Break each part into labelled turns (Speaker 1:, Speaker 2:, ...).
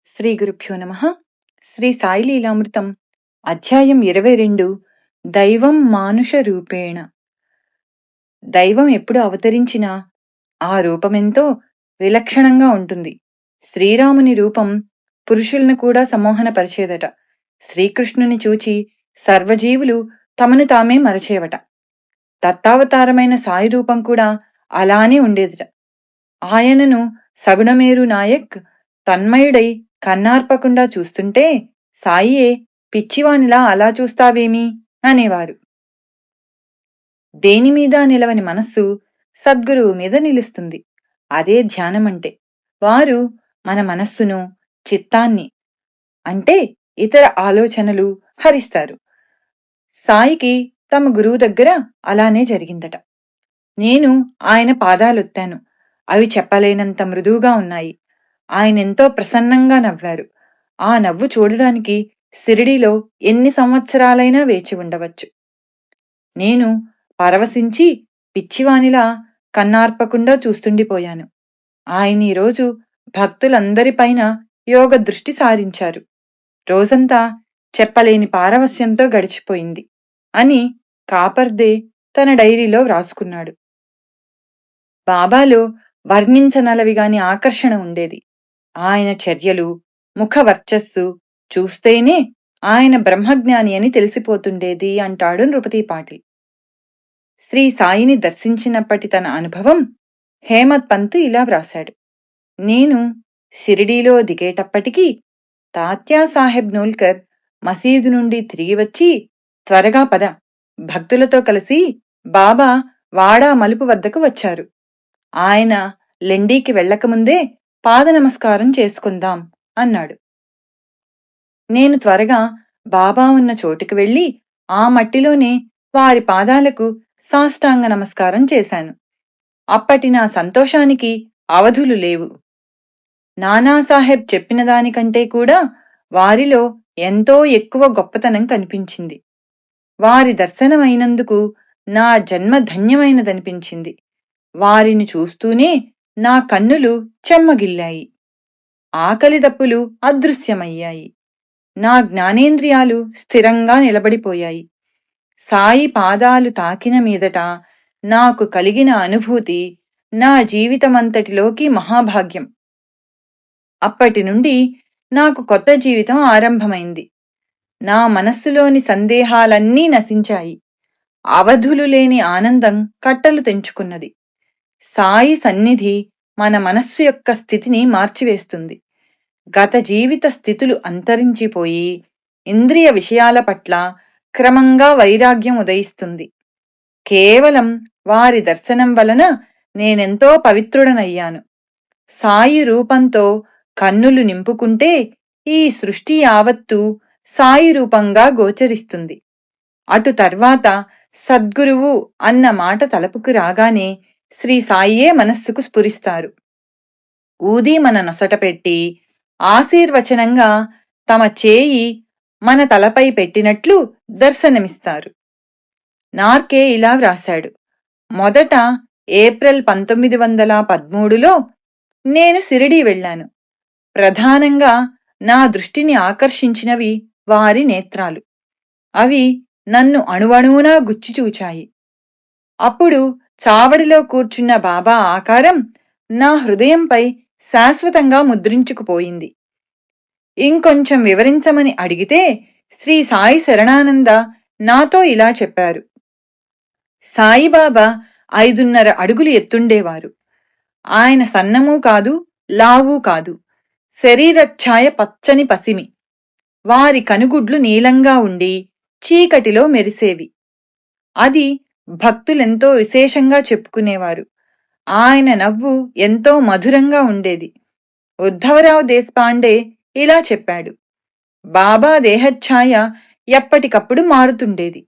Speaker 1: శ్రీ గురుభ్యో నమః. శ్రీ సాయి లీలామృతం అధ్యాయం 22. దైవం మానుష రూపేణ. దైవం ఎప్పుడు అవతరించినా ఆ రూపమెంతో విలక్షణంగా ఉంటుంది. శ్రీరాముని రూపం పురుషులను కూడా సమ్మోహనపరిచేదట. శ్రీకృష్ణుని చూచి సర్వజీవులు తమను తామే మరచేవట. దత్తావతారమైన సాయి రూపం కూడా అలానే ఉండేదట. ఆయనను సగుణమేరు నాయక్ తన్మయుడై కన్నార్పకుండా చూస్తుంటే సాయియే పిచ్చివానిలా అలా చూస్తావేమి అనేవారు. దేనిమీద నిలవని మనస్సు సద్గురువు మీద నిలుస్తుంది. అదే ధ్యానమంటే. వారు మన మనస్సును, చిత్తాన్ని అంటే ఇతర ఆలోచనలు హరిస్తారు. సాయికి తమ గురువు దగ్గర అలానే జరిగిందట. నేను ఆయన పాదాలొత్తాను. అవి చెప్పలేనంత మృదువుగా ఉన్నాయి. ఆయనెంతో ప్రసన్నంగా నవ్వారు. ఆ నవ్వు చూడడానికి షిరిడీలో ఎన్ని సంవత్సరాలైనా వేచి ఉండవచ్చు. నేను పరవశించి పిచ్చివానిలా కన్నార్పకుండా చూస్తుండిపోయాను. ఆయన ఈరోజు భక్తులందరిపైన యోగ దృష్టి సారించారు. రోజంతా చెప్పలేని పారవస్యంతో గడిచిపోయింది అని కాపర్దే తన డైరీలో వ్రాసుకున్నాడు. బాబాలో వర్ణించనలవిగాని ఆకర్షణ ఉండేది. ఆయన చర్యలు, ముఖ వర్చస్సు చూస్తేనే ఆయన బ్రహ్మజ్ఞాని అని తెలిసిపోతుండేది అంటాడు నృపతి పాటిల్. శ్రీ సాయిని దర్శించినప్పటి తన అనుభవం హేమత్ పంత్ ఇలా వ్రాశాడు. నేను షిరిడీలో దిగేటప్పటికీ తాత్యాసాహెబ్ నోల్కర్ మసీదు నుండి తిరిగి వచ్చి, త్వరగా పద, భక్తులతో కలిసి బాబా వాడా మలుపు వద్దకు వచ్చారు. ఆయన లెండీకి వెళ్లకముందే పాద నమస్కారం చేసుకుందాం అన్నాడు. నేను త్వరగా బాబా ఉన్న చోటుకి వెళ్లి ఆ మట్టిలోనే వారి పాదాలకు సాష్టాంగ నమస్కారం చేశాను. అప్పటి నా సంతోషానికి అవధులు లేవు. నానాసాహెబ్ చెప్పిన దానికంటే కూడా వారిలో ఎంతో ఎక్కువ గొప్పతనం కనిపించింది. వారి దర్శనమైనందుకు నా జన్మ ధన్యమైనదనిపించింది. వారిని చూస్తూనే నా కన్నులు చెమ్మగిల్లాయి. ఆకలి దప్పులు అదృశ్యమయ్యాయి. నా జ్ఞానేంద్రియాలు స్థిరంగా నిలబడిపోయాయి. సాయి పాదాలు తాకిన మీదట నాకు కలిగిన అనుభూతి నా జీవితమంతటిలోకి మహాభాగ్యం. అప్పటి నుండి నాకు కొత్త జీవితం ఆరంభమైంది. నా మనస్సులోని సందేహాలన్నీ నశించాయి. అవధులు లేని ఆనందం కట్టలు తెంచుకున్నది. సాయి సన్నిధి మన మనస్సు యొక్క స్థితిని మార్చివేస్తుంది. గత జీవిత స్థితులు అంతరించిపోయి ఇంద్రియ విషయాల పట్ల క్రమంగా వైరాగ్యం ఉదయిస్తుంది. కేవలం వారి దర్శనం వలన నేనెంతో పవిత్రుడనయ్యాను. సాయి రూపంతో కన్నులు నింపుకుంటే ఈ సృష్టి యావత్తు సాయి రూపంగా గోచరిస్తుంది. అటు తర్వాత సద్గురువు అన్న మాట తలపుకు రాగానే శ్రీ సాయియే మనస్సుకు స్ఫురిస్తారు. ఊది మన నొసట పెట్టి ఆశీర్వచనంగా తమ చేయి మన తలపై పెట్టినట్లు దర్శనమిస్తారు. నార్కే ఇలా వ్రాశాడు. మొదట ఏప్రిల్ 1913లో నేను షిరిడీ వెళ్ళాను. ప్రధానంగా నా దృష్టిని ఆకర్షించినవి వారి నేత్రాలు. అవి నన్ను అణువణువునా గుచ్చిచూచాయి. అప్పుడు చావడిలో కూర్చున్న బాబా ఆకారం నా హృదయంపై శాశ్వతంగా ముద్రించుకుపోయింది. ఇంకొంచెం వివరించమని అడిగితే శ్రీ సాయి శరణానంద నాతో ఇలా చెప్పారు. సాయిబాబా 5.5 అడుగులు ఎత్తుండేవారు. ఆయన సన్నమూ కాదు, లావూ కాదు. శరీరఛాయ పచ్చని పసిమి. వారి కనుగుడ్లు నీలంగా ఉండి చీకటిలో మెరిసేవి. అది భక్తులెంతో విశేషంగా చెప్పుకునేవారు. ఆయన నవ్వు ఎంతో మధురంగా ఉండేది. ఉద్ధవరావు దేశపాండే ఇలా చెప్పాడు. బాబా దేహఛాయ ఎప్పటికప్పుడు మారుతుండేది.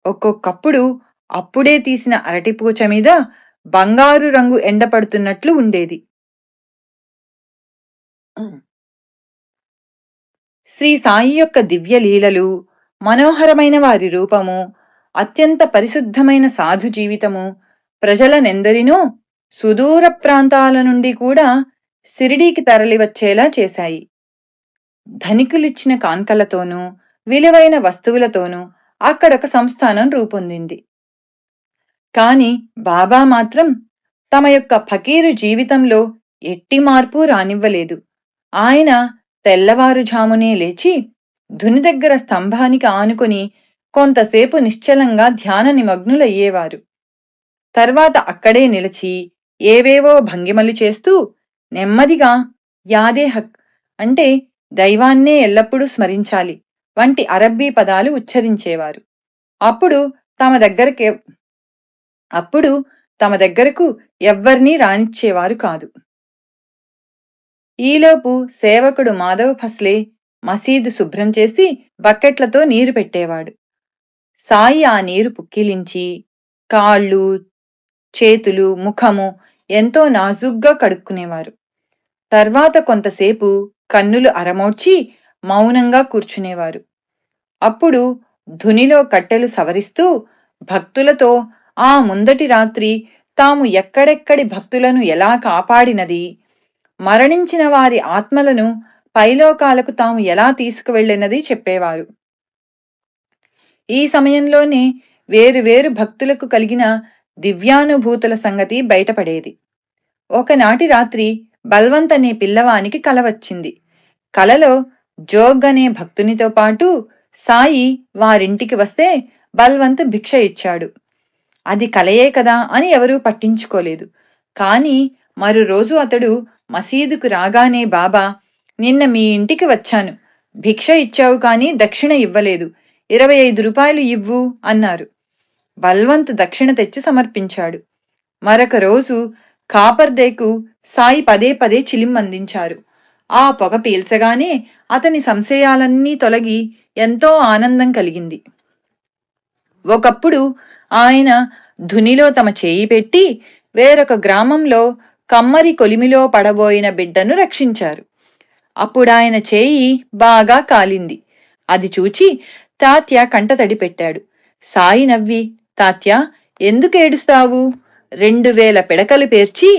Speaker 1: ఒక్కొక్కప్పుడు అప్పుడే తీసిన అరటిపూచ మీద బంగారు రంగు ఎండపడుతున్నట్లు ఉండేది. శ్రీ సాయి యొక్క దివ్య లీలలు, మనోహరమైన వారి రూపము, అత్యంత పరిశుద్ధమైన సాధు జీవితము ప్రజలనెందరినో సుదూర ప్రాంతాల నుండి కూడా షిరిడీకి తరలివచ్చేలా చేశాయి. ధనికులిచ్చిన కాన్కలతోనూ విలువైన వస్తువులతోనూ అక్కడొక సంస్థానం రూపొందింది. కాని బాబా మాత్రం తమ యొక్క ఫకీరు జీవితంలో ఎట్టి మార్పు రానివ్వలేదు. ఆయన తెల్లవారుఝామునే లేచి ధుని దగ్గర స్తంభానికి ఆనుకుని కొంతసేపు నిశ్చలంగా ధ్యాన నిమగ్నులయ్యేవారు. తర్వాత అక్కడే నిలిచి ఏవేవో భంగిమలు చేస్తూ నెమ్మదిగా యాదేహక్ అంటే దైవాన్నే ఎల్లప్పుడూ స్మరించాలి వంటి అరబ్బీ పదాలు ఉచ్చరించేవారు. అప్పుడు తమ దగ్గరకు ఎవ్వర్నీ రానిచ్చేవారు కాదు. ఈలోపు సేవకుడు మాధవ్ ఫస్లే మసీదు శుభ్రం చేసి బకెట్లతో నీరు పెట్టేవాడు. సాయి ఆ నీరు పుక్కిలించి కాళ్ళు, చేతులు, ముఖము ఎంతో నాజూగ్గా కడుక్కునేవారు. తర్వాత కొంతసేపు కన్నులు అరమోడ్చి మౌనంగా కూర్చునేవారు. అప్పుడు ధునిలో కట్టెలు సవరిస్తూ భక్తులతో ఆ ముందటి రాత్రి తాము ఎక్కడెక్కడి భక్తులను ఎలా కాపాడినది, మరణించిన వారి ఆత్మలను పైలోకాలకు తాము ఎలా తీసుకువెళ్లినది చెప్పేవారు. ఈ సమయంలోనే వేరువేరు భక్తులకు కలిగిన దివ్యానుభూతుల సంగతి బయటపడేది. ఒకనాటి రాత్రి బల్వంత్ అనే పిల్లవానికి కల వచ్చింది. కలలో జోగ్ అనే భక్తునితో పాటు సాయి వారింటికి వస్తే బల్వంత్ భిక్ష ఇచ్చాడు. అది కలయే కదా అని ఎవరూ పట్టించుకోలేదు. కాని మరో రోజు అతడు మసీదుకు రాగానే బాబా, నిన్న మీ ఇంటికి వచ్చాను, భిక్ష ఇచ్చావు కాని దక్షిణ ఇవ్వలేదు, 25 రూపాయలు ఇవ్వు అన్నారు. బల్వంత్ దక్షిణ తెచ్చి సమర్పించాడు. మరొక రోజు కాపర్దేకు సాయి పదే పదే చిలిమందించారు. ఆ పొగ పీల్చగానే అతని సంశయాలన్నీ తొలగి ఎంతో ఆనందం కలిగింది. ఒకప్పుడు ఆయన ధునిలో తమ చేయి పెట్టి వేరొక గ్రామంలో కమ్మరి కొలిమిలో పడబోయిన బిడ్డను రక్షించారు. అప్పుడాయన చేయి బాగా కాలింది. అది చూచి తాత్య కంటతడి పెట్టాడు. సాయి నవ్వి, తాత్య, ఎందుకేడుస్తావు? 2000 పిడకలు పేర్చి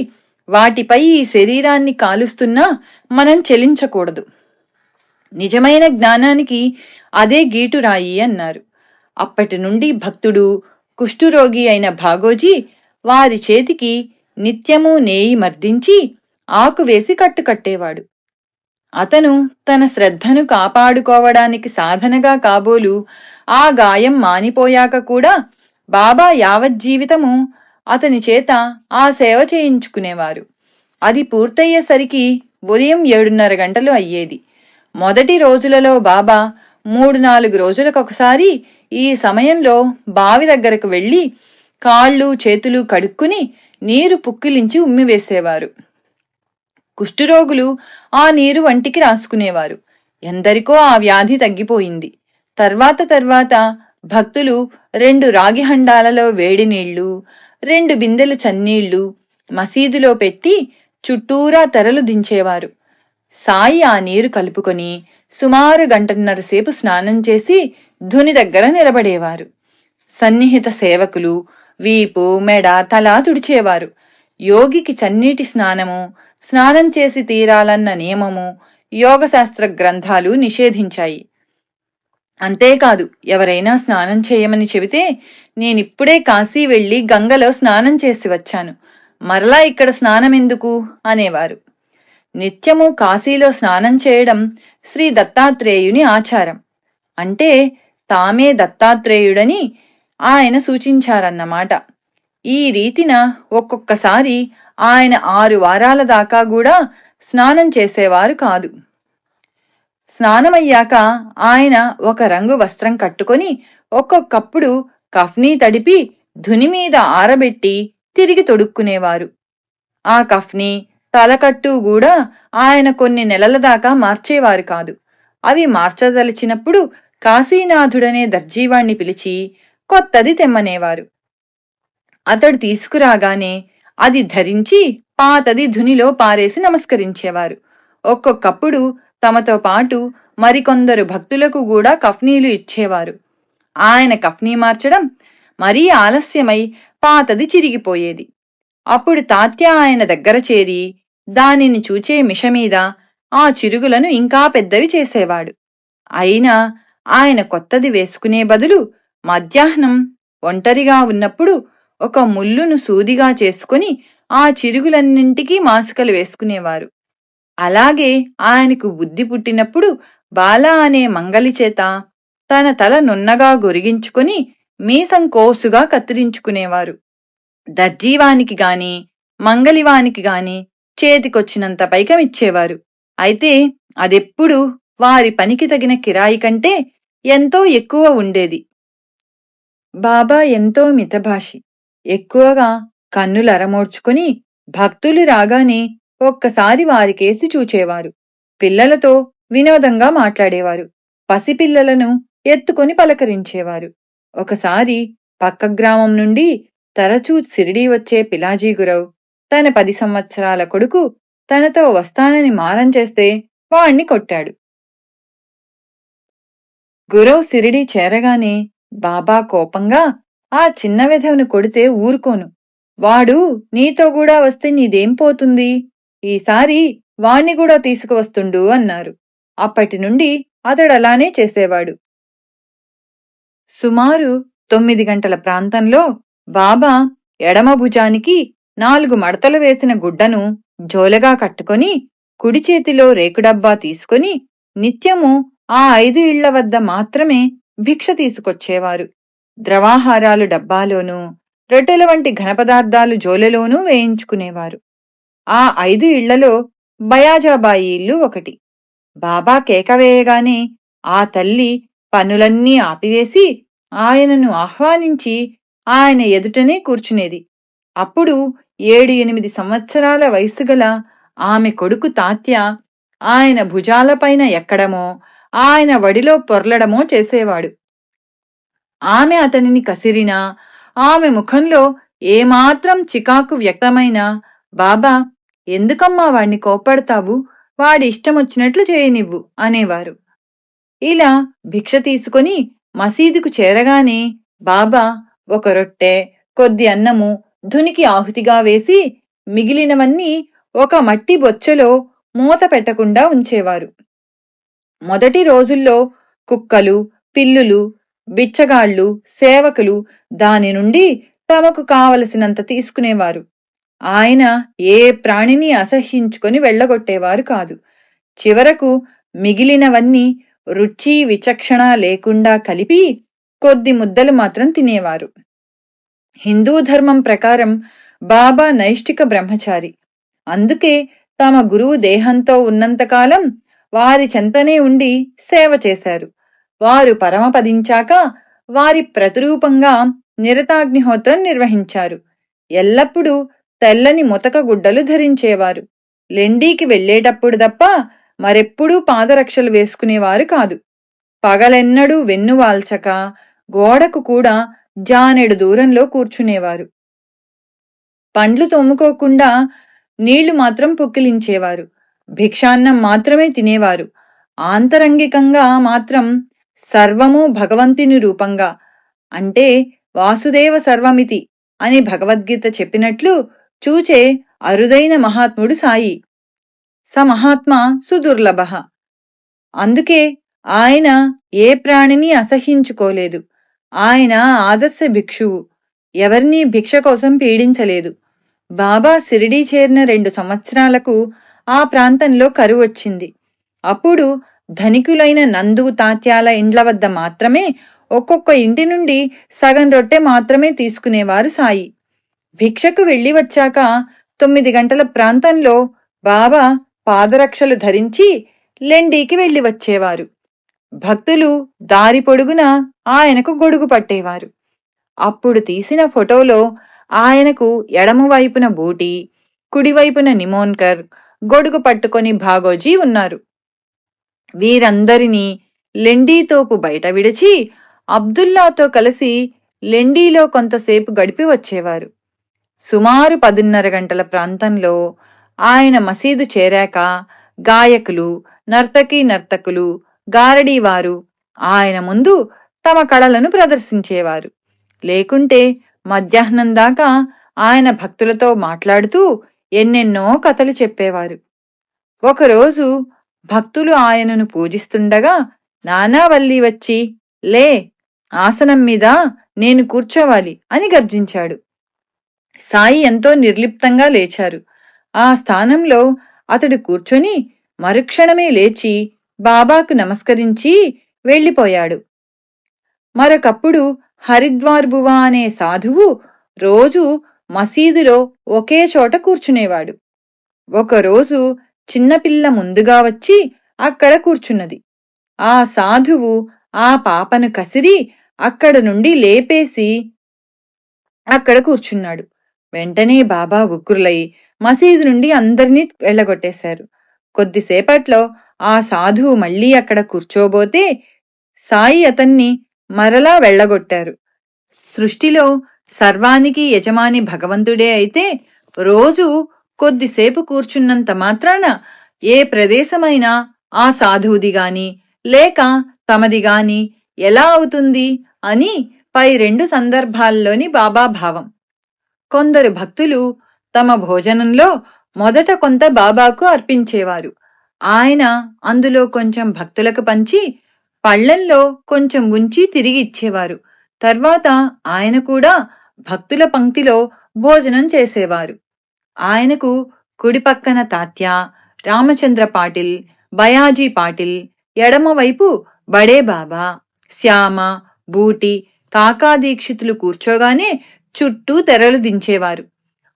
Speaker 1: వాటిపై ఈ శరీరాన్ని కాలుస్తున్నా మనం చెలించకూడదు. నిజమైన జ్ఞానానికి అదే గీటురాయి అన్నారు. అప్పటి నుండి భక్తుడు, కుష్ఠురోగి అయిన భాగోజీ వారి చేతికి నిత్యము నేయి మర్దించి ఆకు వేసి కట్టుకట్టేవాడు. అతను తన శ్రద్ధను కాపాడుకోవడానికి సాధనగా కాబోలు ఆ గాయం మానిపోయాక కూడా బాబా యావజ్జీవితము అతని చేత ఆ సేవ చేయించుకునేవారు. అది పూర్తయ్యేసరికి ఉదయం 7:30 గంటలు అయ్యేది. మొదటి రోజులలో బాబా 3-4 రోజులకొకసారి ఈ సమయంలో బావి దగ్గరకు వెళ్లి కాళ్ళు చేతులు కడుక్కుని నీరు పుక్కిలించి ఉమ్మివేసేవారు. కుష్ఠురోగులు ఆ నీరు వంటికి రాసుకునేవారు. ఎందరికో ఆ వ్యాధి తగ్గిపోయింది. తర్వాత భక్తులు 2 రాగి హండాలలో వేడి నీళ్లు, 2 బిందెలు చన్నీళ్లు మసీదులో పెట్టి చుట్టూరా తెరలు దించేవారు. సాయి ఆ నీరు కలుపుకొని సుమారు 1:30 సేపు స్నానం చేసి ధుని దగ్గర నిలబడేవారు. సన్నిహిత సేవకులు వీపు, మెడ, తల తుడిచేవారు. యోగికి చన్నీటి స్నానం చేసి తీరాలన్న నియమము యోగశాస్త్ర గ్రంథాలు నిషేధించాయి. అంతేకాదు, ఎవరైనా స్నానం చేయమని చెబితే, నేనిప్పుడే కాశీ వెళ్లి గంగలో స్నానం చేసి వచ్చాను, మరలా ఇక్కడ స్నానమెందుకు అనేవారు. నిత్యము కాశీలో స్నానం చేయడం శ్రీ దత్తాత్రేయుని ఆచారం. అంటే తామే దత్తాత్రేయుడని ఆయన సూచించారన్నమాట. ఈ రీతిన ఒక్కొక్కసారి ఆయన 6 వారాల దాకా కూడా స్నానం చేసేవారు కాదు. స్నానమయ్యాక ఆయన ఒక రంగు వస్త్రం కట్టుకొని ఒక్కొక్కప్పుడు కఫ్నీ తడిపి ధుని మీద ఆరబెట్టి తిరిగి తొడుక్కునేవారు. ఆ కఫ్నీ, తలకట్టు కూడా ఆయన కొన్ని నెలల దాకా మార్చేవారు కాదు. అవి మార్చదలిచినప్పుడు కాశీనాథుడనే దర్జీవాణ్ణి పిలిచి కొత్తది తెమ్మనేవారు. అతడు తీసుకురాగానే అది ధరించి పాతది ధునిలో పారేసి నమస్కరించేవారు. ఒక్కొక్కప్పుడు తమతో పాటు మరికొందరు భక్తులకు కూడా కఫ్నీలు ఇచ్చేవారు. ఆయన కఫ్నీ మార్చడం మరీ ఆలస్యమై పాతది చిరిగిపోయేది. అప్పుడు తాత్య ఆయన దగ్గర చేరి దానిని చూచే మిషమీద ఆ చిరుగులను ఇంకా పెద్దవి చేసేవాడు. అయినా ఆయన కొత్తది వేసుకునే బదులు మధ్యాహ్నం ఒంటరిగా ఉన్నప్పుడు ఒక ముల్లును సూదిగా చేసుకుని ఆ చిరుగులన్నింటికీ మాసికలు వేసుకునేవారు. అలాగే ఆయనకు బుద్ధి పుట్టినప్పుడు బాల అనే మంగలి చేత తన తల నున్నగా గొరిగించుకుని మీసం కోసుగా కత్తిరించుకునేవారు. దర్జీవానికి గాని మంగలివానికి గాని చేతికొచ్చినంత పైకమిచ్చేవారు. అయితే అదెప్పుడు వారి పనికి తగిన కిరాయి కంటే ఎంతో ఎక్కువ ఉండేది. బాబా ఎంతో మితభాషి. ఎక్కువగా కన్నులరమోడ్చుకుని భక్తులు రాగానే ఒక్కసారి వారికేసి చూచేవారు. పిల్లలతో వినోదంగా మాట్లాడేవారు. పసిపిల్లలను ఎత్తుకొని పలకరించేవారు. ఒకసారి పక్క గ్రామం నుండి తరచూ షిరిడీ వచ్చే పిలాజీ గురవ్ తన 10 సంవత్సరాల కొడుకు తనతో వస్తానని మారం చేస్తే వాణ్ణి కొట్టాడు. గురవ్ షిరిడీ చేరగానే బాబా కోపంగా, ఆ చిన్న వెధవను కొడితే ఊరుకోను. వాడు నీతో కూడా వస్తే నీదేం పోతుంది? ఈసారి వాణ్ణి కూడా తీసుకువస్తుండు అన్నారు. అప్పటి నుండి అతడలానే చేసేవాడు. సుమారు 9 గంటల ప్రాంతంలో బాబా ఎడమ భుజానికి 4 మడతలు వేసిన గుడ్డను జోలెగా కట్టుకొని కుడి చేతిలో రేకుడబ్బా తీసుకొని నిత్యము ఆ 5 ఇళ్ల వద్ద మాత్రమే భిక్ష తీసుకొచ్చేవారు. ద్రవాహారాలు డబ్బాలోనూ రొట్టెల వంటి ఘనపదార్థాలు జోలెలోనూ వేయించుకునేవారు. ఆ 5 ఇళ్లలో బయాజాబాయి ఇల్లు ఒకటి. బాబా కేక వేయగానే ఆ తల్లి పనులన్నీ ఆపివేసి ఆయనను ఆహ్వానించి ఆయన ఎదుటనే కూర్చునేది. అప్పుడు 7-8 సంవత్సరాల వయసుగల ఆమె కొడుకు తాత్య ఆయన భుజాలపైన ఎక్కడమో ఆయన వడిలో పొర్లడమో చేసేవాడు. ఆమె అతనిని కసిరినా, ఆమె ముఖంలో ఏమాత్రం చికాకు వ్యక్తమైనా బాబా, ఎందుకమ్మా వాణ్ణి కోప్పడతావు? వాడి ఇష్టమొచ్చినట్లు చేయనివ్వు అనేవారు. ఇలా భిక్ష తీసుకొని మసీదుకు చేరగానే బాబా ఒక రొట్టె, కొద్ది అన్నము ధునికి ఆహుతిగా వేసి మిగిలినవన్నీ ఒక మట్టి బొచ్చెలో మూత పెట్టకుండా ఉంచేవారు. మొదటి రోజుల్లో కుక్కలు, పిల్లులు, బిచ్చగాళ్లు, సేవకులు దాని నుండి తమకు కావలసినంత తీసుకునేవారు. ఆయన ఏ ప్రాణిని అసహ్యించుకొని వెళ్లగొట్టేవారు కాదు. చివరకు మిగిలినవన్నీ రుచి విచక్షణ లేకుండా కలిపి కొద్ది ముద్దలు మాత్రం తినేవారు. హిందూ ధర్మం ప్రకారం బాబా నైష్టిక బ్రహ్మచారి. అందుకే తమ గురువు దేహంతో ఉన్నంతకాలం వారి చెంతనే ఉండి సేవ చేశారు. వారు పరమపదించాక వారి ప్రతిరూపంగా నిరతాగ్నిహోత్రం నిర్వహించారు. ఎల్లప్పుడూ తెల్లని ముతక గుడ్డలు ధరించేవారు. లెండీకి వెళ్లేటప్పుడు తప్ప మరెప్పుడూ పాదరక్షలు వేసుకునేవారు కాదు. పగలెన్నడూ వెన్నువాల్చక గోడకు కూడా జానెడు దూరంలో కూర్చునేవారు. పండ్లు తోముకోకుండా నీళ్లు మాత్రం పుక్కిలించేవారు. భిక్షాన్నం మాత్రమే తినేవారు. ఆంతరంగికంగా మాత్రం సర్వము భగవంతుని రూపంగా, అంటే వాసుదేవ సర్వమితి అని భగవద్గీత చెప్పినట్లు చూచే అరుదైన మహాత్ముడు సాయి. స మహాత్మా సుదుర్లభ. అందుకే ఆయన ఏ ప్రాణిని అసహ్యించుకోలేదు. ఆయన ఆదర్శ భిక్షువు. ఎవరినీ భిక్ష కోసం పీడించలేదు. బాబా షిరిడీ చేరిన 2 సంవత్సరాలకు ఆ ప్రాంతంలో కరువు వచ్చింది. అప్పుడు ధనికులైన నందు తాత్యాల ఇండ్ల వద్ద మాత్రమే ఒక్కొక్క ఇంటి నుండి సగం రొట్టె మాత్రమే తీసుకునేవారు సాయి. భిక్షకు వెళ్లి వచ్చాక 9 గంటల ప్రాంతంలో బాబా పాదరక్షలు ధరించి లెండీకి వెళ్లి వచ్చేవారు. భక్తులు దారి పొడుగున ఆయనకు గొడుగు పట్టేవారు. అప్పుడు తీసిన ఫోటోలో ఆయనకు ఎడమవైపున బూటి, కుడివైపున నిమోన్కర్, గొడుగు పట్టుకొని భాగోజీ ఉన్నారు. వీరందరినీ లెండీతోపు బయట విడిచి అబ్దుల్లాతో కలిసి లెండీలో కొంతసేపు గడిపి వచ్చేవారు. సుమారు 10:30 గంటల ప్రాంతంలో ఆయన మసీదు చేరాక గాయకులు, నర్తకులు, గారడీవారు ఆయన ముందు తమ కళలను ప్రదర్శించేవారు. లేకుంటే మధ్యాహ్నం దాకా ఆయన భక్తులతో మాట్లాడుతూ ఎన్నెన్నో కథలు చెప్పేవారు. ఒకరోజు భక్తులు ఆయనను పూజిస్తుండగా నానావల్లి వచ్చి, లే, ఆసనం మీద నేను కూర్చోవాలి అని గర్జించాడు. సాయి ఎంతో నిర్లిప్తంగా లేచారు. ఆ స్థానంలో అతడు కూర్చొని మరుక్షణమే లేచి బాబాకు నమస్కరించి వెళ్ళిపోయాడు. మరొకప్పుడు హరిద్వార్ బువా అనే సాధువు రోజూ మసీదులో ఒకే చోట కూర్చునేవాడు. ఒకరోజు చిన్నపిల్ల ముందుగా వచ్చి అక్కడ కూర్చున్నది. ఆ సాధువు ఆ పాపను కసిరి అక్కడ నుండి లేపేసి అక్కడ కూర్చున్నాడు. వెంటనే బాబా ఉగ్రులై మసీదు నుండి అందర్నీ వెళ్ళగొట్టేశారు. కొద్దిసేపట్లో ఆ సాధువు మళ్లీ అక్కడ కూర్చోబోతే సాయి అతన్ని మరలా వెళ్ళగొట్టారు. సృష్టిలో సర్వానికి యజమాని భగవంతుడే అయితే రోజు కొద్దిసేపు కూర్చున్నంత మాత్రాన ఏ ప్రదేశమైనా ఆ సాధువుది గాని లేక తమది గాని ఎలా అవుతుంది అని పై రెండు సందర్భాల్లోని బాబా భావం. కొందరు భక్తులు తమ భోజనంలో మొదట కొంత బాబాకు అర్పించేవారు. ఆయన అందులో కొంచెం భక్తులకు పంచి పళ్లెంలో కొంచెం ఉంచి తిరిగి ఇచ్చేవారు. తర్వాత ఆయన కూడా భక్తుల పంక్తిలో భోజనం చేసేవారు. ఆయనకు కుడిపక్కన తాత్య, రామచంద్ర పాటిల్, బయాజీ పాటిల్, ఎడమవైపు బడే బాబా, శ్యామ, బూటి, కాకా దీక్షితులు కూర్చోగానే చుట్టూ తెరలు దించేవారు.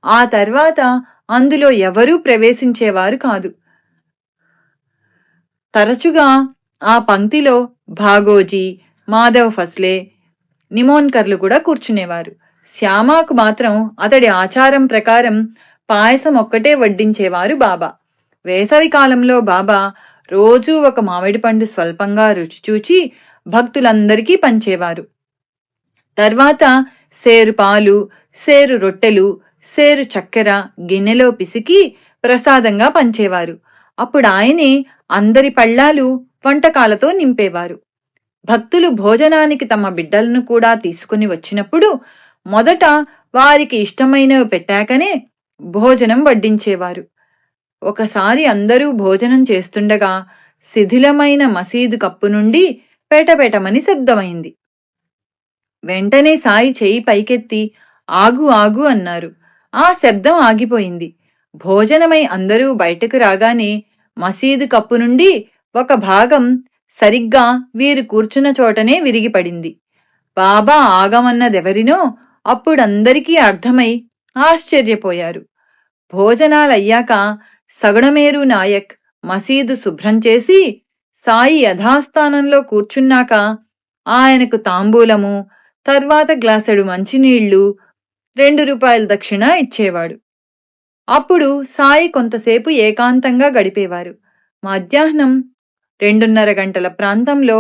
Speaker 1: ఆ తర్వాత అందులో ఎవరూ ప్రవేశించేవారు కాదు. తరచుగా ఆ పంక్తిలో భాగోజీ, మాధవ్ ఫస్లే, నిమోన్కర్లు కూడా కూర్చునేవారు. శ్యామాకు మాత్రం అతడి ఆచారం ప్రకారం పాయసం ఒక్కటే వడ్డించేవారు బాబా. వేసవి కాలంలో బాబా రోజూ ఒక మామిడి పండు స్వల్పంగా రుచి చూచి భక్తులందరికీ పంచేవారు. తర్వాత సేరు పాలు, సేరు రొట్టెలు, సేరు చక్కెర గిన్నెలో పిసికి ప్రసాదంగా పంచేవారు. అప్పుడు ఆయనే అందరి పళ్ళాలు వంటకాలతో నింపేవారు. భక్తులు భోజనానికి తమ బిడ్డలను కూడా తీసుకుని వచ్చినప్పుడు మొదట వారికి ఇష్టమైనవి పెట్టాకనే భోజనం వడ్డించేవారు. ఒకసారి అందరూ భోజనం చేస్తుండగా శిథిలమైన మసీదు కప్పు నుండి పేటపేటమని శబ్దమైంది. వెంటనే సాయి చేయి పైకెత్తి ఆగు ఆగు అన్నారు. ఆ శబ్దం ఆగిపోయింది. భోజనమై అందరూ బయటకు రాగానే మసీదు కప్పు నుండి ఒక భాగం సరిగ్గా వీరు కూర్చున్న చోటనే విరిగిపడింది. బాబా ఆగమన్నదెవరినో అప్పుడందరికీ అర్థమై ఆశ్చర్యపోయారు. భోజనాలయ్యాక సగుణమేరు నాయక్ మసీదు శుభ్రం చేసి సాయి యథాస్థానంలో కూర్చున్నాక ఆయనకు తాంబూలము, తర్వాత గ్లాసెడు మంచినీళ్లు, 2 రూపాయల దక్షిణ ఇచ్చేవాడు. అప్పుడు సాయి కొంతసేపు ఏకాంతంగా గడిపేవారు. మధ్యాహ్నం 2:30 గంటల ప్రాంతంలో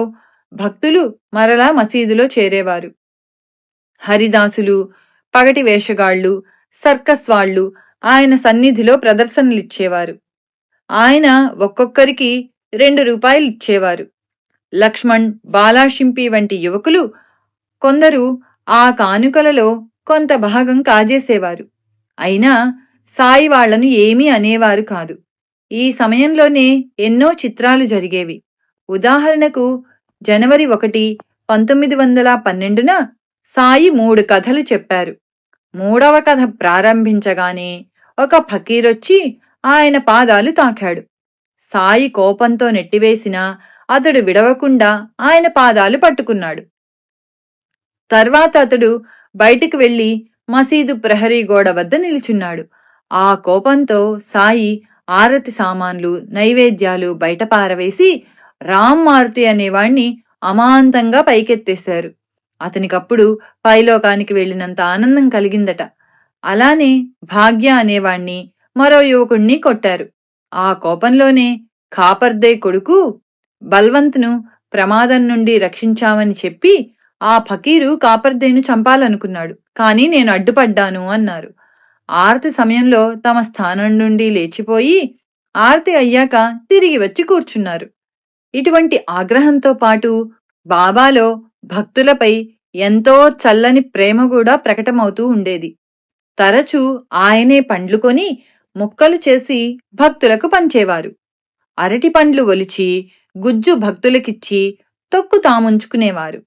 Speaker 1: భక్తులు మరలా మసీదులో చేరేవారు. హరిదాసులు, పగటి వేషగాళ్లు, సర్కస్ వాళ్లు ఆయన సన్నిధిలో ప్రదర్శనలిచ్చేవారు. ఆయన ఒక్కొక్కరికి 2 రూపాయలు ఇచ్చేవారు. లక్ష్మణ్, బాలాషింపి వంటి యువకులు కొందరు ఆ కానుకలలో కొంత భాగం కాజేసేవారు. అయినా సాయి వాళ్లను ఏమీ అనేవారు కాదు. ఈ సమయంలోనే ఎన్నో చిత్రాలు జరిగేవి. ఉదాహరణకు జనవరి 1, 1912న సాయి 3 కథలు చెప్పారు. 3వ కథ ప్రారంభించగానే ఒక ఫకీరొచ్చి ఆయన పాదాలు తాకాడు. సాయి కోపంతో నెట్టివేసినా అతడు విడవకుండా ఆయన పాదాలు పట్టుకున్నాడు. తర్వాత అతడు బయటికి వెళ్లి మసీదు ప్రహరీ గోడ వద్ద నిలుచున్నాడు. ఆ కోపంతో సాయి ఆరతి సామాన్లు, నైవేద్యాలు బయట పారవేసి రామ్ మారుతి అనేవాణ్ణి అమాంతంగా పైకెత్తేశారు. అతనికప్పుడు పైలోకానికి వెళ్లినంత ఆనందం కలిగిందట. అలానే భాగ్య అనేవాణ్ణి, మరో యువకుణ్ణి కొట్టారు. ఆ కోపంలోనే ఖాపర్దే కొడుకు బల్వంత్ను ప్రమాదం నుండి రక్షించామని చెప్పి ఆ ఫకీరు కాపర్దేను చంపాలనుకున్నాడు. కాని నేను అడ్డుపడ్డాను అన్నారు. ఆరతి సమయంలో తమ స్థానం నుండి లేచిపోయి ఆరతి అయ్యాక తిరిగి వచ్చి కూర్చున్నారు. ఇటువంటి ఆగ్రహంతో పాటు బాబాలో భక్తులపై ఎంతో చల్లని ప్రేమ కూడా ప్రకటమవుతూ ఉండేది. తరచూ ఆయనే పండ్లు కొని ముక్కలు చేసి భక్తులకు పంచేవారు. అరటి పండ్లు ఒలిచి గుజ్జు భక్తులకిచ్చి తొక్కు తాముంచుకునేవారు.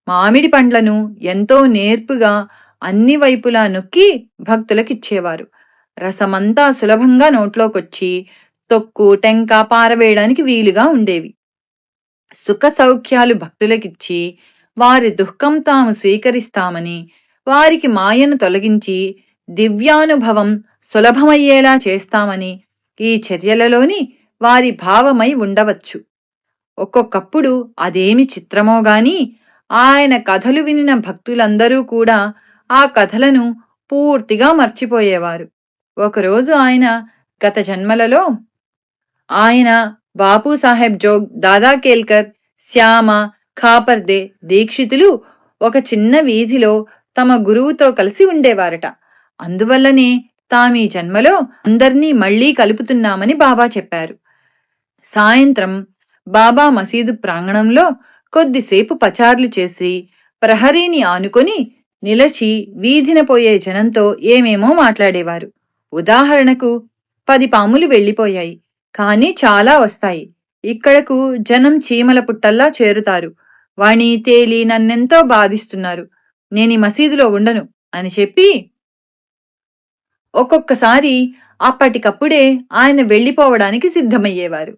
Speaker 1: మామిడి పండ్లను ఎంతో నేర్పుగా అన్ని వైపులా నొక్కి భక్తులకిచ్చేవారు. రసమంతా సులభంగా నోట్లోకొచ్చి తొక్కు టెంక పారవేయడానికి వీలుగా ఉండేవి. సుఖ సౌఖ్యాలు భక్తులకిచ్చి వారి దుఃఖం తాము స్వీకరిస్తామని, వారికి మాయను తొలగించి దివ్యానుభవం సులభమయ్యేలా చేస్తామని ఈ చర్యలలోని వారి భావమై ఉండవచ్చు. ఒక్కొక్కప్పుడు అదేమి చిత్రమోగాని ఆయన కథలు వినిన భక్తులందరూ కూడా ఆ కథలను పూర్తిగా మర్చిపోయేవారు. ఒకరోజు ఆయన గత జన్మలలో ఆయన బాపూసాహెబ్ జోగ్, దాదా కేల్కర్, శ్యామ, ఖాపర్దే, దీక్షితులు ఒక చిన్న వీధిలో తమ గురువుతో కలిసి ఉండేవారట. అందువల్లనే తామీ జన్మలో అందర్నీ మళ్లీ కలుపుతున్నామని బాబా చెప్పారు. సాయంత్రం బాబా మసీదు ప్రాంగణంలో కొద్దిసేపు పచార్లు చేసి ప్రహరీని ఆనుకొని నిలచి వీధిన పోయే జనంతో ఏమేమో మాట్లాడేవారు. ఉదాహరణకు 10 పాములు వెళ్లిపోయాయి, కాని చాలా వస్తాయి. ఇక్కడకు జనం చీమల పుట్టల్లా చేరుతారు. వాణి తేలి నన్నెంతో బాధిస్తున్నారు. నేనీ మసీదులో ఉండను అని చెప్పి ఒక్కొక్కసారి అప్పటికప్పుడే ఆయన వెళ్లిపోవడానికి సిద్ధమయ్యేవారు.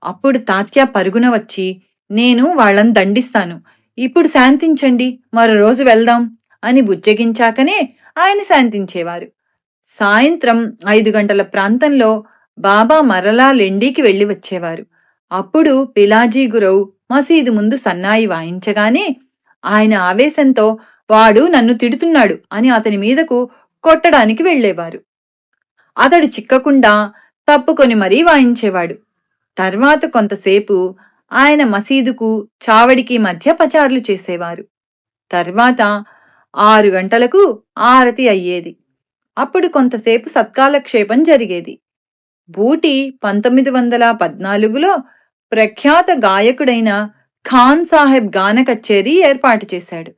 Speaker 1: అప్పుడు తాత్యా పరుగున వచ్చి, నేను వాళ్ళని దండిస్తాను, ఇప్పుడు శాంతించండి, మరో రోజు వెళ్దాం అని బుజ్జగించాకనే ఆయన శాంతించేవారు. సాయంత్రం 5 గంటల ప్రాంతంలో బాబా మరలా లెండీకి వెళ్లి వచ్చేవారు. అప్పుడు పిలాజీ గురవు మసీదు ముందు సన్నాయి వాయించగానే ఆయన ఆవేశంతో వాడు నన్ను తిడుతున్నాడు అని అతని మీదకు కొట్టడానికి వెళ్లేవారు. అతడు చిక్కకుండా తప్పుకొని మరీ వాయించేవాడు. తర్వాత కొంతసేపు ఆయన మసీదుకు చావడికి మధ్య పచార్లు చేసేవారు. తర్వాత 6 గంటలకు ఆరతి అయ్యేది. అప్పుడు కొంతసేపు సత్కాలక్షేపం జరిగేది. బూటి 1914లో ప్రఖ్యాత గాయకుడైన ఖాన్ సాహెబ్ గాన కచేరీ ఏర్పాటు చేశాడు.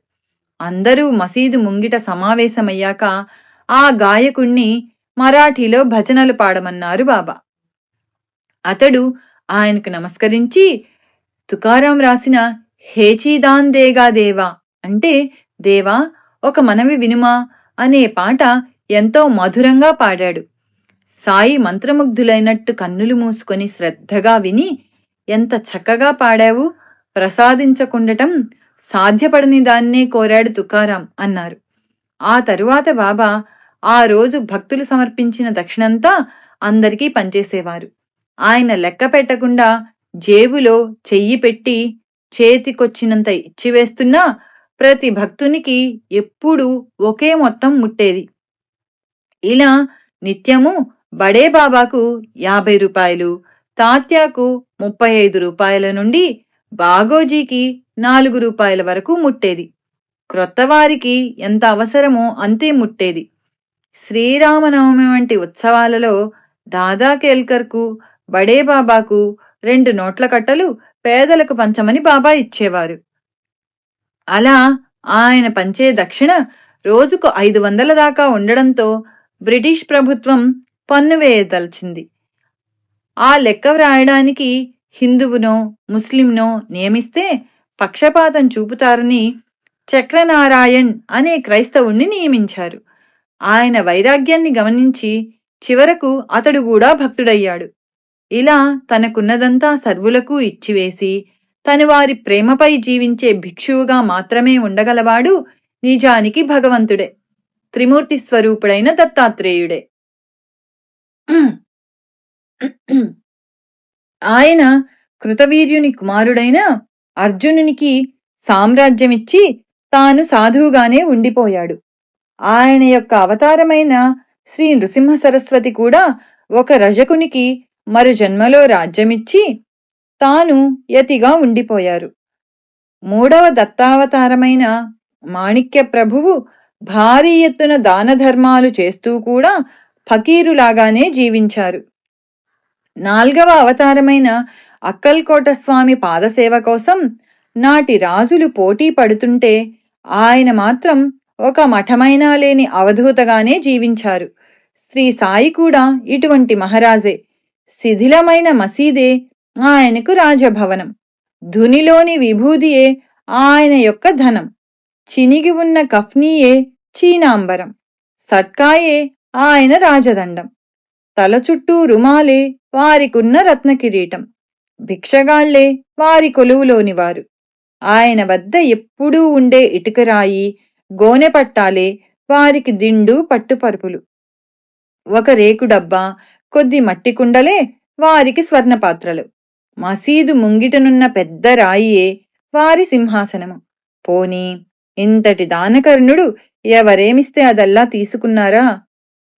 Speaker 1: అందరూ మసీదు ముంగిట సమావేశమయ్యాక ఆ గాయకుణ్ణి మరాఠీలో భజనలు పాడమన్నారు బాబా. అతడు ఆయనకు నమస్కరించి తుకారాం రాసిన హేచీదాన్ దేగా దేవా అంటే దేవా ఒక మనవి వినుమా అనే పాట ఎంతో మధురంగా పాడాడు. సాయి మంత్రముగ్ధులైనట్టు కన్నులు మూసుకొని శ్రద్ధగా విని, ఎంత చక్కగా పాడావు, ప్రసాదించకుండటం సాధ్యపడని దాన్నే కోరాడు తుకారాం అన్నారు. ఆ తరువాత బాబా ఆ రోజు భక్తులు సమర్పించిన దక్షిణంతా అందరికీ పంచేసేవారు. ఆయన లెక్క పెట్టకుండా జేబులో చెయ్యి పెట్టి చేతికొచ్చినంత ఇచ్చివేస్తున్నా ప్రతి భక్తునికి ఎప్పుడూ ఒకే మొత్తం ముట్టేది. ఇలా నిత్యము బడే బాబాకు 50 రూపాయలు, తాత్యాకు 35 రూపాయల నుండి బాగోజీకి 4 రూపాయల వరకు ముట్టేది. క్రొత్తవారికి ఎంత అవసరమో అంతే ముట్టేది. శ్రీరామనవమి వంటి ఉత్సవాలలో దాదా కేల్కర్కు, బడే బాబాకు 2 నోట్ల కట్టలు పేదలకు పంచమని బాబా ఇచ్చేవారు. అలా ఆయన పంచే దక్షిణ రోజుకు 500 దాకా ఉండడంతో బ్రిటిష్ ప్రభుత్వం పన్ను వేయదలిచింది. ఆ లెక్క వ్రాయడానికి హిందువునో ముస్లింనో నియమిస్తే పక్షపాతం చూపుతారని చక్రనారాయణ్ అనే క్రైస్తవుణ్ణి నియమించారు. ఆయన వైరాగ్యాన్ని గమనించి చివరకు అతడు కూడా భక్తుడయ్యాడు. ఇలా తనకున్నదంతా సర్వులకు ఇచ్చివేసి తను వారి ప్రేమపై జీవించే భిక్షువుగా మాత్రమే ఉండగలవాడు నిజానికి భగవంతుడే, త్రిమూర్తి స్వరూపుడైన దత్తాత్రేయుడే. ఆయన కృతవీర్యుని కుమారుడైన అర్జునునికి సామ్రాజ్యమిచ్చి తాను సాధువుగానే ఉండిపోయాడు. ఆయన యొక్క అవతారమైన శ్రీ నృసింహ సరస్వతి కూడా ఒక రజకునికి మరు జన్మలో రాజ్యమిచ్చి తాను యతిగా ఉండిపోయారు. 3వ దత్తావతారమైన మాణిక్య ప్రభువు భారీ ఎత్తున దాన ధర్మాలు చేస్తూ కూడా ఫకీరులాగానే జీవించారు. 4వ అవతారమైన అక్కల్కోట స్వామి పాదసేవ కోసం నాటి రాజులు పోటీ పడుతుంటే ఆయన మాత్రం ఒక మఠమైనా లేని అవధూతగానే జీవించారు. శ్రీ సాయి కూడా ఇటువంటి మహారాజే. శిథిలమైన మసీదే ఆయనకు రాజభవనం. ధునిలోని విభూదియే ఆయన యొక్క ధనం. చినిగి ఉన్న కఫ్నీయే చీనాంబరం. సట్కాయే ఆయన రాజదండం. తల చుట్టూ రుమాలే వారికున్న రత్నకిరీటం. భిక్షగాళ్లే వారి కొలువులోనివారు. ఆయన వద్ద ఎప్పుడూ ఉండే ఇటుకరాయి, గోనె పట్టాలే వారికి దిండు పట్టుపరుపులు. ఒక రేకు డబ్బా, కొద్ది మట్టి కుండలే వారికి స్వర్ణపాత్రలు. మసీదు ముంగిటనున్న పెద్ద రాయియే వారి సింహాసనము. పోనీ ఇంతటి దానకర్ణుడు ఎవరేమిస్తే అదల్లా తీసుకున్నారా?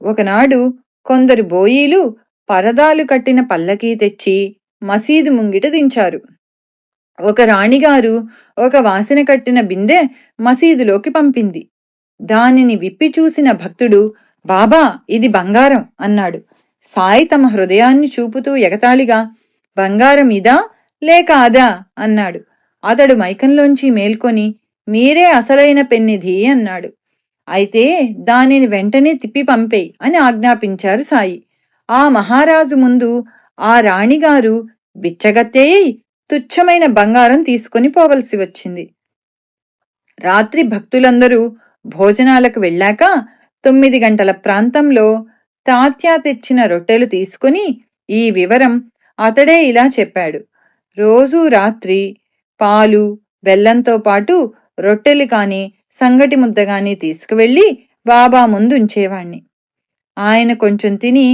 Speaker 1: ఒకనాడు కొందరు బోయీలు పరదాలు కట్టిన పల్లకీ తెచ్చి మసీదు ముంగిట దించారు. ఒక రాణిగారు ఒక వాసన కట్టిన బిందె మసీదులోకి పంపింది. దానిని విప్పి చూసిన భక్తుడు, బాబా, ఇది బంగారం అన్నాడు. సాయి తమ హృదయాన్ని చూపుతూ ఎగతాళిగా, బంగారం ఇదా లేక అదా అన్నాడు. అతడు మైకంలోంచి మేల్కొని, మీరే అసలైన పెన్నిధి అన్నాడు. అయితే దానిని వెంటనే తిప్పి పంపేయ్ అని ఆజ్ఞాపించారు సాయి. ఆ మహారాజు ముందు ఆ రాణిగారు బిచ్చగత్తెయి తుచ్చమైన బంగారం తీసుకొని పోవలసి వచ్చింది. రాత్రి భక్తులందరూ భోజనాలకు వెళ్ళాక 9 గంటల ప్రాంతంలో తాత్యా తెచ్చిన రొట్టెలు తీసుకుని ఈ వివరం అతడే ఇలా చెప్పాడు. రోజూ రాత్రి పాలు, బెల్లంతో పాటు రొట్టెలు కాని, సంగటి ముద్దగాని తీసుకువెళ్ళి బాబా ముందు ఉంచేవాణ్ణి. ఆయన కొంచెం తిని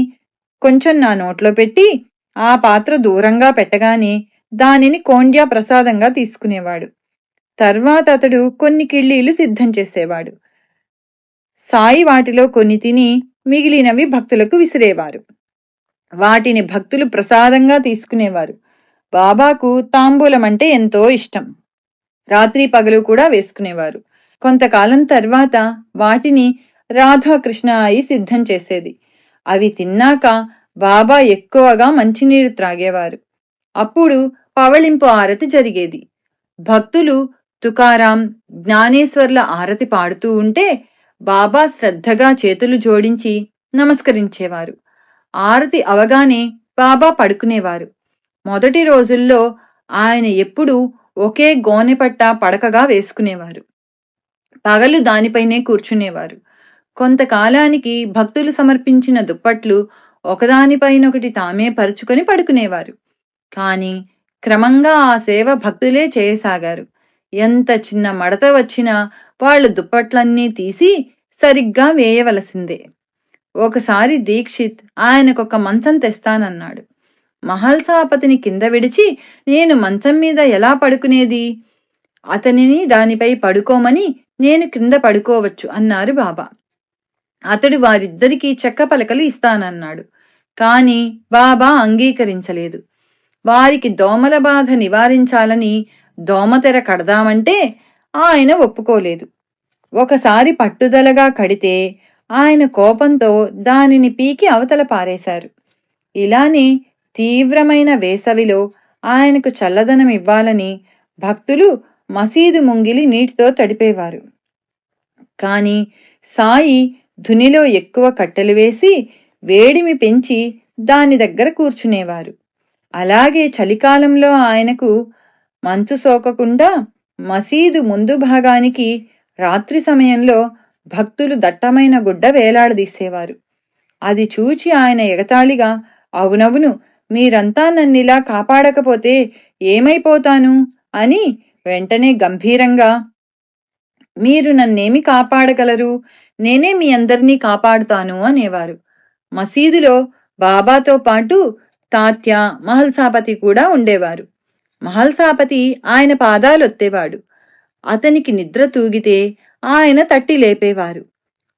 Speaker 1: కొంచెం నా నోట్లో పెట్టి ఆ పాత్ర దూరంగా పెట్టగానే దానిని కోండ్యా ప్రసాదంగా తీసుకునేవాడు. తర్వాత అతడు కొన్ని కిళ్ళీలు సిద్ధం చేసేవాడు. సాయి వాటిలో కొన్ని తిని మిగిలినవి భక్తులకు విసిరేవారు. వాటిని భక్తులు ప్రసాదంగా తీసుకునేవారు. బాబాకు తాంబూలం అంటే ఎంతో ఇష్టం. రాత్రి పగలు కూడా వేసుకునేవారు. కొంతకాలం తర్వాత వాటిని రాధాకృష్ణ అయి సిద్ధం చేసేది. అవి తిన్నాక బాబా ఎక్కువగా మంచినీరు త్రాగేవారు. అప్పుడు పవళింపు ఆరతి జరిగేది. భక్తులు తుకారాం, జ్ఞానేశ్వర్ల ఆరతి పాడుతూ ఉంటే బాబా శ్రద్ధగా చేతులు జోడించి నమస్కరించేవారు. ఆరతి అవగానే బాబా పడుకునేవారు. మొదటి రోజుల్లో ఆయన ఎప్పుడూ ఒకే గోనెపట్ట పడకగా వేసుకునేవారు. పగలు దానిపైనే కూర్చునేవారు. కొంతకాలానికి భక్తులు సమర్పించిన దుప్పట్లు ఒకదానిపైనొకటి తామే పరుచుకొని పడుకునేవారు. కాని క్రమంగా ఆ సేవ భక్తులే చేయసాగారు. ఎంత చిన్న మడత వచ్చినా వాళ్లు దుప్పట్లన్నీ తీసి సరిగ్గా వేయవలసిందే. ఒకసారి దీక్షిత్ ఆయనకొక మంచం తెస్తానన్నాడు. మహల్సాపతిని కింద విడిచి నేను మంచం మీద ఎలా పడుకునేది? అతనిని దానిపై పడుకోమని నేను క్రింద పడుకోవచ్చు అన్నారు బాబా. అతడు వారిద్దరికీ చెక్క పలకలు ఇస్తానన్నాడు. కాని బాబా అంగీకరించలేదు. వారికి దోమల బాధ నివారించాలని దోమతెర కడదామంటే ఆయన ఒప్పుకోలేదు. ఒకసారి పట్టుదలగా కడితే ఆయన కోపంతో దానిని పీకి అవతల పారేశారు. ఇలానే తీవ్రమైన వేసవిలో ఆయనకు చల్లదనం ఇవ్వాలని భక్తులు మసీదు ముంగిలి నీటితో తడిపేవారు. కాని సాయి ధునిలో ఎక్కువ కట్టెలు వేసి వేడిమి పెంచి దాని దగ్గర కూర్చునేవారు. అలాగే చలికాలంలో ఆయనకు మంచు సోకకుండా మసీదు ముందు భాగానికి రాత్రి సమయంలో భక్తులు దట్టమైన గుడ్డ వేలాడదీసేవారు. అది చూచి ఆయన ఎగతాళిగా, అవునవును, మీరంతా నన్నిలా కాపాడకపోతే ఏమైపోతాను అని వెంటనే గంభీరంగా, మీరు నన్నేమి కాపాడగలరు, నేనే మీ అందరినీ కాపాడుతాను అనేవారు. మసీదులో బాబాతో పాటు తాత్య, మహల్సాపతి కూడా ఉండేవారు. మహల్సాపతి ఆయన పాదాలొత్తేవాడు. అతనికి నిద్ర తూగితే ఆయన తట్టి లేపేవారు.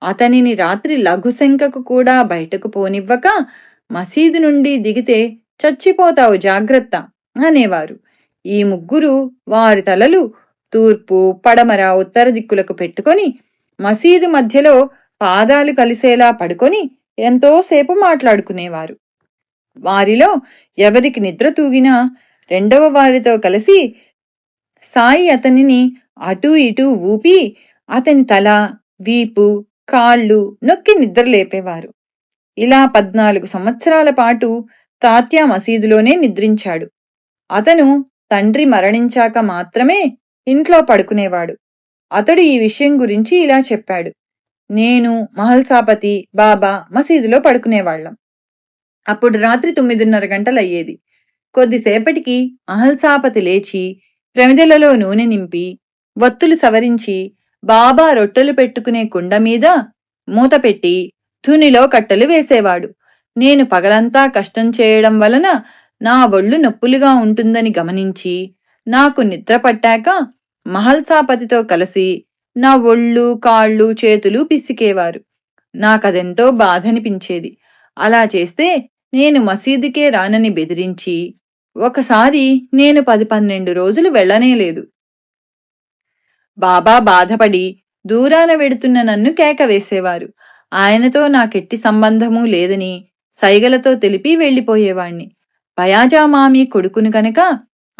Speaker 1: అతనిని రాత్రి లఘుశంకకు కూడా బయటకు పోనివ్వక మసీదు నుండి దిగితే చచ్చిపోతావు జాగ్రత్త అనేవారు. ఈ ముగ్గురు వారి తలలు తూర్పు, పడమర, ఉత్తర దిక్కులకు పెట్టుకొని మసీదు మధ్యలో పాదాలు కలిసేలా పడుకొని ఎంతోసేపు మాట్లాడుకునేవారు. వారిలో ఎవరికి నిద్ర తూగినా రెండవ వారితో కలిసి సాయి అతనిని అటూ ఇటూ ఊపి అతని తల, వీపు, కాళ్ళు నొక్కి నిద్రలేపేవారు. ఇలా 14 సంవత్సరాల పాటు తాత్య మసీదులోనే నిద్రించాడు. అతను తండ్రి మరణించాక మాత్రమే ఇంట్లో పడుకునేవాడు. అతడు ఈ విషయం గురించి ఇలా చెప్పాడు. నేను, మహల్సాపతి, బాబా మసీదులో పడుకునేవాళ్లం. అప్పుడు రాత్రి 9:30 గంటలయ్యేది. కొద్దిసేపటికి మహల్సాపతి లేచి ప్రమిదలలో నూనె నింపి వత్తులు సవరించి బాబా రొట్టెలు పెట్టుకునే కుండ మీద మూత పెట్టి ధునిలో కట్టెలు వేసేవాడు. నేను పగలంతా కష్టం చేయడం వలన నా ఒళ్ళు నొప్పులుగా ఉంటుందని గమనించి నాకు నిద్ర పట్టాక మహల్సాపతితో కలిసి నా ఒళ్ళు, కాళ్ళు, చేతులు పిసికేవారు. నాకదెంతో బాధనిపించేది. అలా చేస్తే నేను మసీదుకే రానని బెదిరించి ఒకసారి నేను 10-12 రోజులు వెళ్ళనేలేదు. బాబా బాధపడి దూరాన వెడుతున్న నన్ను కేక వేసేవారు. ఆయనతో నాకెట్టి సంబంధమూ లేదని సైగలతో తెలిపి వెళ్ళిపోయేవాణ్ణి. బయాజామామి కొడుకును గనక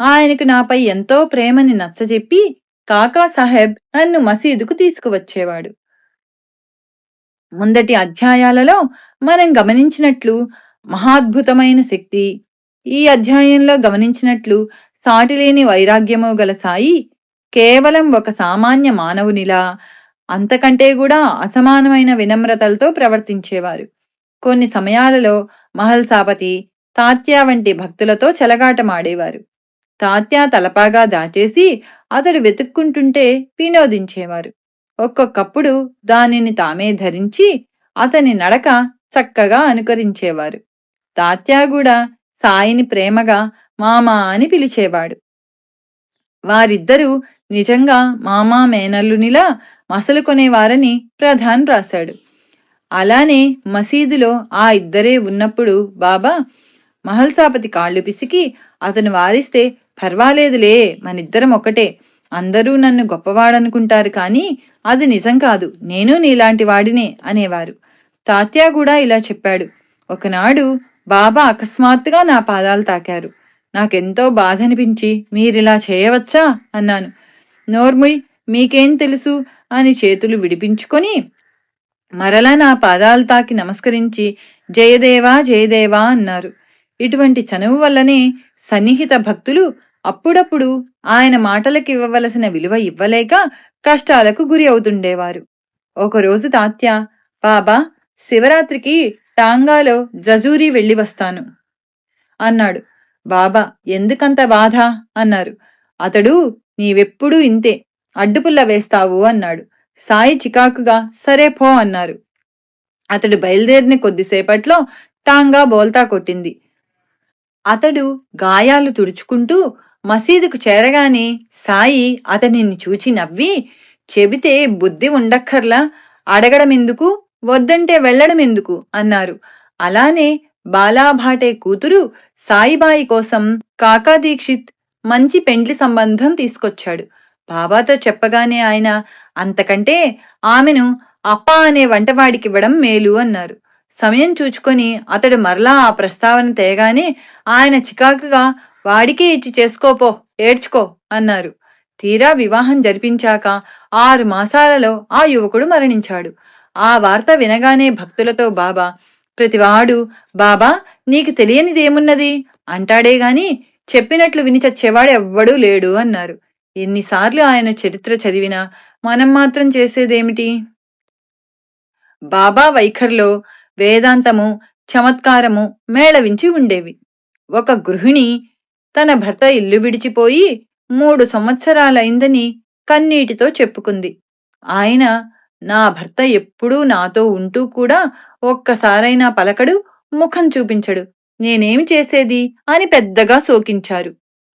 Speaker 1: ఆయనకు నాపై ఎంతో ప్రేమని నచ్చజెప్పి కాకాసాహెబ్ నన్ను మసీదుకు తీసుకువచ్చేవాడు. ముందటి అధ్యాయాలలో మనం గమనించినట్లు మహాద్భుతమైన శక్తి, ఈ అధ్యాయంలో గమనించినట్లు సాటిలేని వైరాగ్యము గల సాయి కేవలం ఒక సామాన్య మానవునిలా, అంతకంటే కూడా అసమానమైన వినమ్రతలతో ప్రవర్తించేవారు. కొన్ని సమయాలలో మహల్సాపతి, తాత్యా వంటి భక్తులతో చెలగాటమాడేవారు. తాత్యా తలపాగా దాచేసి అతడు వెతుక్కుంటుంటే వినోదించేవారు. ఒక్కొక్కప్పుడు దానిని తామే ధరించి అతని నడక చక్కగా అనుకరించేవారు. తాత్యా కూడా సాయిని ప్రేమగా మామా అని పిలిచేవాడు. వారిద్దరూ నిజంగా మామా మేనల్లునిలా మసలుకొనేవారని ప్రధాన్ రాశాడు. అలానే మసీదులో ఆ ఇద్దరే ఉన్నప్పుడు బాబా మహల్సాపతి కాళ్ళు పిసికి అతను వారిస్తే, పర్వాలేదులే, మనిద్దరం ఒకటే, అందరూ నన్ను గొప్పవాడనుకుంటారు కానీ అది నిజం కాదు, నేను నీలాంటి వాడినే అనేవారు. తాత్యా కూడా ఇలా చెప్పాడు. ఒకనాడు బాబా అకస్మాత్తుగా నా పాదాలు తాకారు. నాకెంతో బాధనిపించి మీరిలా చేయవచ్చా అన్నాను. నోర్ముయ్, మీకేం తెలుసు అని చేతులు విడిపించుకొని మరలా నా పాదాలు తాకి నమస్కరించి జయదేవా జయదేవా అన్నారు. ఇటువంటి చనువు వల్లనే సన్నిహిత భక్తులు అప్పుడప్పుడు ఆయన మాటలకు ఇవ్వవలసిన విలువ ఇవ్వలేక కష్టాలకు గురి అవుతుండేవారు. ఒకరోజు తాత్య, బాబా, శివరాత్రికి టాంగాలో జజూరీ వెళ్ళి వస్తాను అన్నాడు. బాబా, ఎందుకంత బాధ అన్నారు. అతడు, నీవెప్పుడూ ఇంతే, అడ్డుపుల్ల వేస్తావు అన్నాడు. సాయి చికాకుగా సరే పో అన్నారు. అతడు బయలుదేరిన కొద్దిసేపట్లో టాంగా బోల్తా కొట్టింది. అతడు గాయాలు తుడుచుకుంటూ మసీదుకు చేరగానే సాయి అతనిని చూచి నవ్వి, చెబితే బుద్ధి ఉండక్కర్లా, అడగడమెందుకు, వద్దంటే వెళ్లడమెందుకు అన్నారు. అలానే బాలాభాటే కూతురు సాయిబాయి కోసం కాకా దీక్షిత్ మంచి పెండ్లి సంబంధం తీసుకొచ్చాడు. బాబాతో చెప్పగానే ఆయన, అంతకంటే ఆమెను అప్పా అనే వంటవాడికివ్వడం మేలు అన్నారు. సమయం చూచుకొని అతడు మరలా ఆ ప్రస్తావన తేగానే ఆయన చికాకుగా, వాడికే ఇచ్చి చేసుకోపో, ఏడ్చుకో అన్నారు. తీరా వివాహం జరిపించాక 6 మాసాలలో ఆ యువకుడు మరణించాడు. ఆ వార్త వినగానే భక్తులతో బాబా, ప్రతివాడు బాబా నీకు తెలియనిదేమున్నది అంటాడే గాని చెప్పినట్లు విని చచ్చేవాడెవ్వడూ లేడు అన్నారు. ఎన్నిసార్లు ఆయన చరిత్ర చదివినా మనం మాత్రం చేసేదేమిటి? బాబా వైఖరిలో వేదాంతము, చమత్కారము మేళవించి ఉండేవి. ఒక గృహిణి తన భర్త ఇల్లు విడిచిపోయి 3 సంవత్సరాలైందని కన్నీటితో చెప్పుకుంది. ఆయన, నా భర్త ఎప్పుడూ నాతో ఉంటూ కూడా ఒక్కసారైనా పలకడు, ముఖం చూపించడు, నేనేమి చేసేది అని పెద్దగా శోకించారు.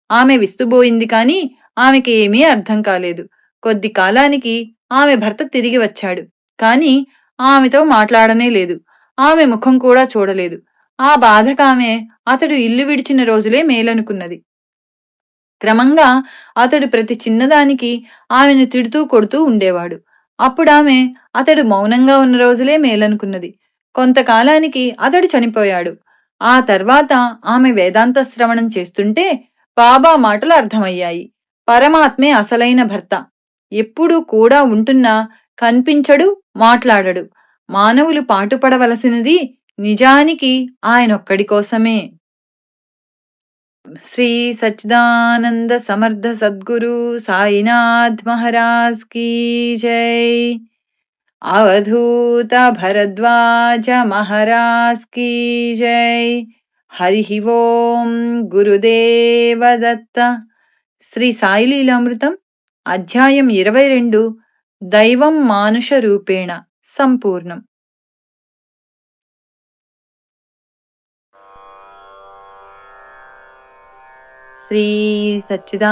Speaker 1: ఆమె విస్తుబోయింది కాని ఆమెకి ఏమీ అర్థం కాలేదు. కొద్ది కాలానికి ఆమె భర్త తిరిగి వచ్చాడు. కాని ఆమెతో మాట్లాడనే లేదు. ఆమె ముఖం కూడా చూడలేదు. ఆ బాధకామె అతడు ఇల్లు విడిచిన రోజులే మేలనుకున్నది. క్రమంగా అతడు ప్రతి చిన్నదానికి ఆమెను తిడుతూ కొడుతూ ఉండేవాడు. అప్పుడామె అతడు మౌనంగా ఉన్న రోజులే మేలనుకున్నది. కొంతకాలానికి అతడు చనిపోయాడు. ఆ తర్వాత ఆమె వేదాంత శ్రవణం చేస్తుంటే బాబా మాటలు అర్థమయ్యాయి. పరమాత్మే అసలైన భర్త. ఎప్పుడూ కూడా ఉంటున్నా కనిపించడు, మాట్లాడడు. మానవులు పాటుపడవలసినది నిజానికి ఆయనొక్కడి కోసమే. శ్రీ సచ్చిదానంద సమర్థ సద్గురు సాయినాథ్ మహారాజ్ కీ జై. అవధూత భరద్వాజ మహారాజ్ కీ జై. హరి ఓం గురుదేవ దత్త. శ్రీ సాయి లీలామృతం అధ్యాయం 22 దైవం మానుష రూపేణ సంపూర్ణం. శ్రీ సచ్చిదానంద